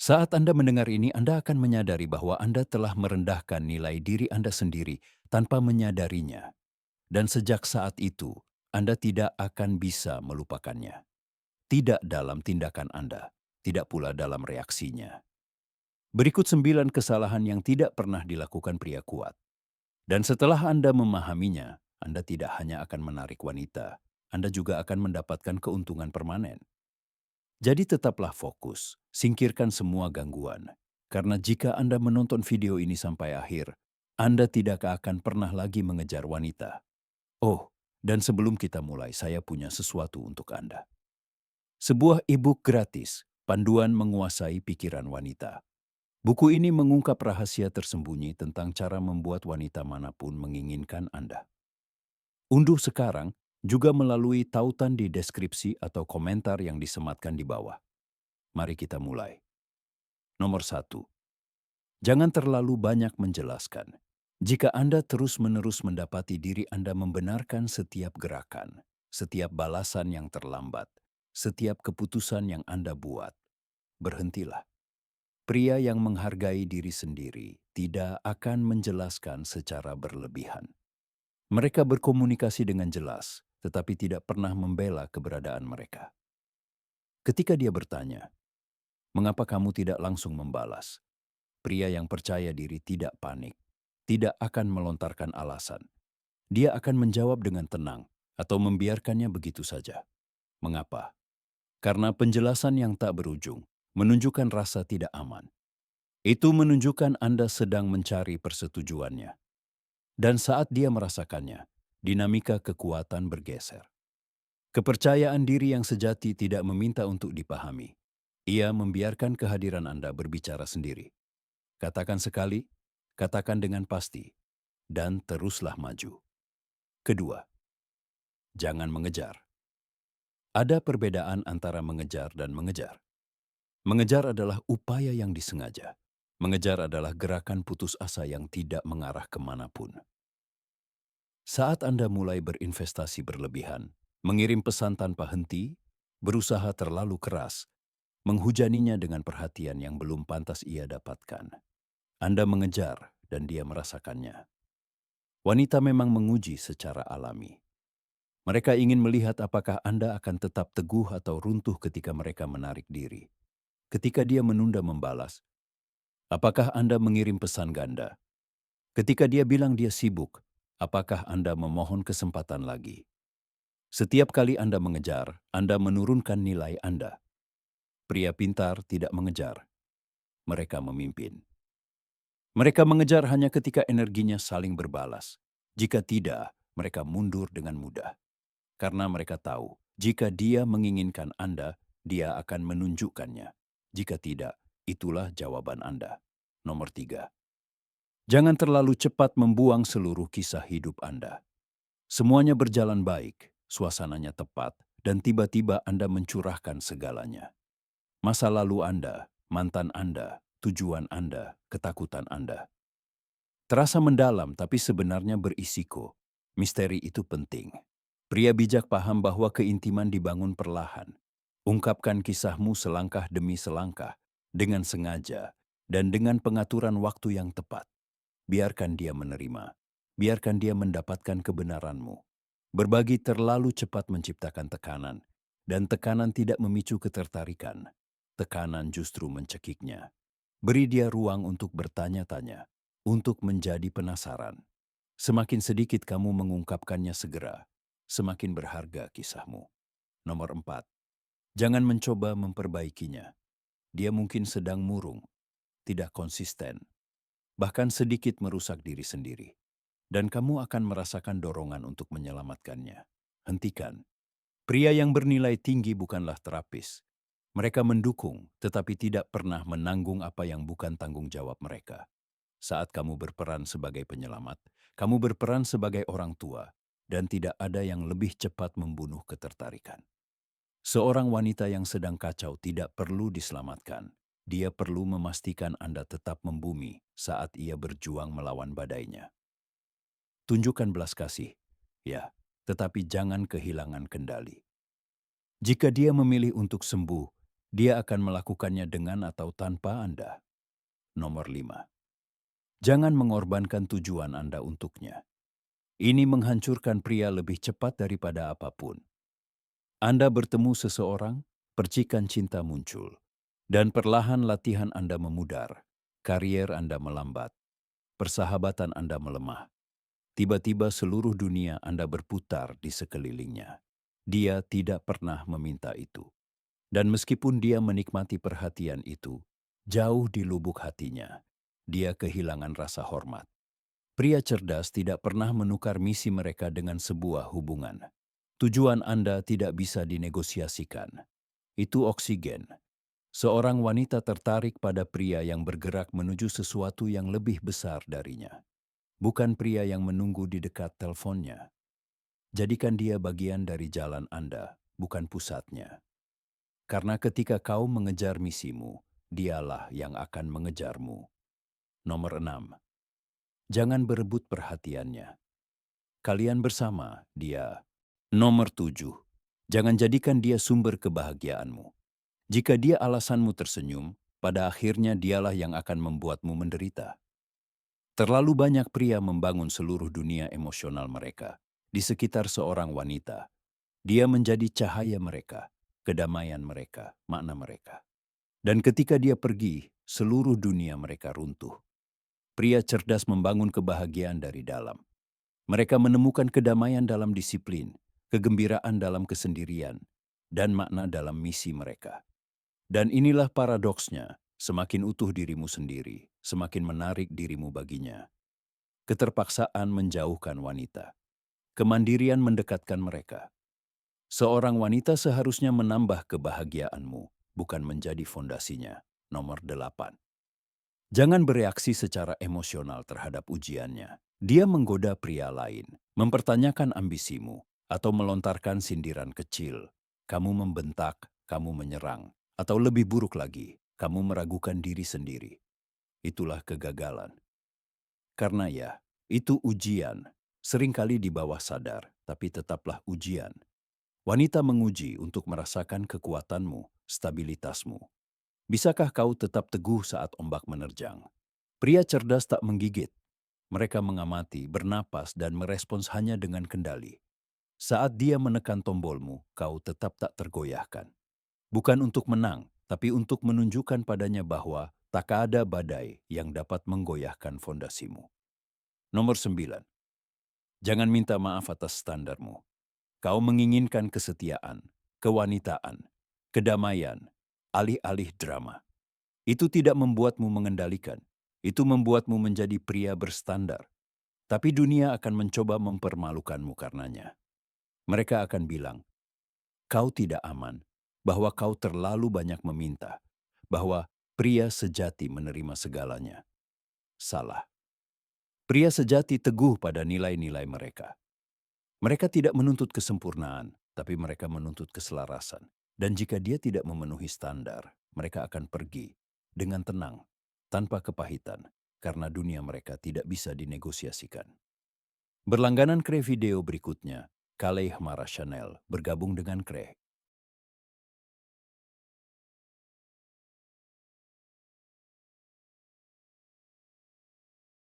Saat Anda mendengar ini, Anda akan menyadari bahwa Anda telah merendahkan nilai diri Anda sendiri tanpa menyadarinya. Dan sejak saat itu, Anda tidak akan bisa melupakannya. Tidak dalam tindakan Anda, tidak pula dalam reaksinya. Berikut 9 kesalahan yang tidak pernah dilakukan pria kuat. Dan setelah Anda memahaminya, Anda tidak hanya akan menarik wanita, Anda juga akan mendapatkan keuntungan permanen. Jadi tetaplah fokus, singkirkan semua gangguan. Karena jika Anda menonton video ini sampai akhir, Anda tidak akan pernah lagi mengejar wanita. Oh, dan sebelum kita mulai, saya punya sesuatu untuk Anda. Sebuah e-book gratis, Panduan Menguasai Pikiran Wanita. Buku ini mengungkap rahasia tersembunyi tentang cara membuat wanita manapun menginginkan Anda. Unduh sekarang, juga melalui tautan di deskripsi atau komentar yang disematkan di bawah. Mari kita mulai. Nomor 1. Jangan terlalu banyak menjelaskan. Jika Anda terus-menerus mendapati diri Anda membenarkan setiap gerakan, setiap balasan yang terlambat, setiap keputusan yang Anda buat, berhentilah. Pria yang menghargai diri sendiri tidak akan menjelaskan secara berlebihan. Mereka berkomunikasi dengan jelas, tetapi tidak pernah membela keberadaan mereka. Ketika dia bertanya, "Mengapa kamu tidak langsung membalas?" Pria yang percaya diri tidak panik, tidak akan melontarkan alasan. Dia akan menjawab dengan tenang atau membiarkannya begitu saja. Mengapa? Karena penjelasan yang tak berujung menunjukkan rasa tidak aman. Itu menunjukkan Anda sedang mencari persetujuannya. Dan saat dia merasakannya, dinamika kekuatan bergeser. Kepercayaan diri yang sejati tidak meminta untuk dipahami. Ia membiarkan kehadiran Anda berbicara sendiri. Katakan sekali, katakan dengan pasti, dan teruslah maju. Kedua, jangan mengejar. Ada perbedaan antara mengejar dan mengejar. Mengejar adalah upaya yang disengaja. Mengejar adalah gerakan putus asa yang tidak mengarah kemanapun. Saat Anda mulai berinvestasi berlebihan, mengirim pesan tanpa henti, berusaha terlalu keras, menghujaninya dengan perhatian yang belum pantas ia dapatkan. Anda mengejar dan dia merasakannya. Wanita memang menguji secara alami. Mereka ingin melihat apakah Anda akan tetap teguh atau runtuh ketika mereka menarik diri. Ketika dia menunda membalas, apakah Anda mengirim pesan ganda? Ketika dia bilang dia sibuk, apakah Anda memohon kesempatan lagi? Setiap kali Anda mengejar, Anda menurunkan nilai Anda. Pria pintar tidak mengejar, mereka memimpin. Mereka mengejar hanya ketika energinya saling berbalas. Jika tidak, mereka mundur dengan mudah. Karena mereka tahu, jika dia menginginkan Anda, dia akan menunjukkannya. Jika tidak, itulah jawaban Anda. Nomor 3. Jangan terlalu cepat membuang seluruh kisah hidup Anda. Semuanya berjalan baik, suasananya tepat, dan tiba-tiba Anda mencurahkan segalanya. Masa lalu Anda, mantan Anda, tujuan Anda, ketakutan Anda. Terasa mendalam tapi sebenarnya berisiko. Misteri itu penting. Pria bijak paham bahwa keintiman dibangun perlahan. Ungkapkan kisahmu selangkah demi selangkah, dengan sengaja, dan dengan pengaturan waktu yang tepat. Biarkan dia menerima. Biarkan dia mendapatkan kebenaranmu. Berbagi terlalu cepat menciptakan tekanan, dan tekanan tidak memicu ketertarikan. Tekanan justru mencekiknya. Beri dia ruang untuk bertanya-tanya, untuk menjadi penasaran. Semakin sedikit kamu mengungkapkannya segera, semakin berharga kisahmu. Nomor 4. Jangan mencoba memperbaikinya. Dia mungkin sedang murung, tidak konsisten, bahkan sedikit merusak diri sendiri. Dan kamu akan merasakan dorongan untuk menyelamatkannya. Hentikan. Pria yang bernilai tinggi bukanlah terapis. Mereka mendukung, tetapi tidak pernah menanggung apa yang bukan tanggung jawab mereka. Saat kamu berperan sebagai penyelamat, kamu berperan sebagai orang tua, dan tidak ada yang lebih cepat membunuh ketertarikan. Seorang wanita yang sedang kacau tidak perlu diselamatkan. Dia perlu memastikan Anda tetap membumi saat ia berjuang melawan badainya. Tunjukkan belas kasih, ya, tetapi jangan kehilangan kendali. Jika dia memilih untuk sembuh, dia akan melakukannya dengan atau tanpa Anda. Nomor 5. Jangan mengorbankan tujuan Anda untuknya. Ini menghancurkan pria lebih cepat daripada apapun. Anda bertemu seseorang, percikan cinta muncul, dan perlahan latihan Anda memudar, karier Anda melambat, persahabatan Anda melemah. Tiba-tiba seluruh dunia Anda berputar di sekelilingnya. Dia tidak pernah meminta itu. Dan meskipun dia menikmati perhatian itu, jauh di lubuk hatinya, dia kehilangan rasa hormat. Pria cerdas tidak pernah menukar misi mereka dengan sebuah hubungan. Tujuan Anda tidak bisa dinegosiasikan. Itu oksigen. Seorang wanita tertarik pada pria yang bergerak menuju sesuatu yang lebih besar darinya. Bukan pria yang menunggu di dekat teleponnya. Jadikan dia bagian dari jalan Anda, bukan pusatnya. Karena ketika kau mengejar misimu, dialah yang akan mengejarmu. Nomor 6. Jangan berebut perhatiannya. Kalian bersama, dia. Nomor 7. Jangan jadikan dia sumber kebahagiaanmu. Jika dia alasanmu tersenyum, pada akhirnya dialah yang akan membuatmu menderita. Terlalu banyak pria membangun seluruh dunia emosional mereka di sekitar seorang wanita. Dia menjadi cahaya mereka, kedamaian mereka, makna mereka. Dan ketika dia pergi, seluruh dunia mereka runtuh. Pria cerdas membangun kebahagiaan dari dalam. Mereka menemukan kedamaian dalam disiplin, kegembiraan dalam kesendirian, dan makna dalam misi mereka. Dan inilah paradoksnya, semakin utuh dirimu sendiri, semakin menarik dirimu baginya. Keterpaksaan menjauhkan wanita. Kemandirian mendekatkan mereka. Seorang wanita seharusnya menambah kebahagiaanmu, bukan menjadi fondasinya. Nomor 8. Jangan bereaksi secara emosional terhadap ujiannya. Dia menggoda pria lain, mempertanyakan ambisimu, atau melontarkan sindiran kecil. Kamu membentak, kamu menyerang, atau lebih buruk lagi, kamu meragukan diri sendiri. Itulah kegagalan. Karena ya, itu ujian, seringkali di bawah sadar, tapi tetaplah ujian. Wanita menguji untuk merasakan kekuatanmu, stabilitasmu. Bisakah kau tetap teguh saat ombak menerjang? Pria cerdas tak menggigit. Mereka mengamati, bernapas, dan merespons hanya dengan kendali. Saat dia menekan tombolmu, kau tetap tak tergoyahkan. Bukan untuk menang, tapi untuk menunjukkan padanya bahwa tak ada badai yang dapat menggoyahkan fondasimu. Nomor 9. Jangan minta maaf atas standarmu. Kau menginginkan kesetiaan, kewanitaan, kedamaian, alih-alih drama. Itu tidak membuatmu mengendalikan. Itu membuatmu menjadi pria berstandar. Tapi dunia akan mencoba mempermalukanmu karenanya. Mereka akan bilang, kau tidak aman, bahwa kau terlalu banyak meminta, bahwa pria sejati menerima segalanya. Salah. Pria sejati teguh pada nilai-nilai mereka. Mereka tidak menuntut kesempurnaan, tapi mereka menuntut keselarasan. Dan jika dia tidak memenuhi standar, mereka akan pergi dengan tenang, tanpa kepahitan, karena dunia mereka tidak bisa dinegosiasikan. Berlangganan Kre video berikutnya, Kaleigh Mara Chanel bergabung dengan Kre.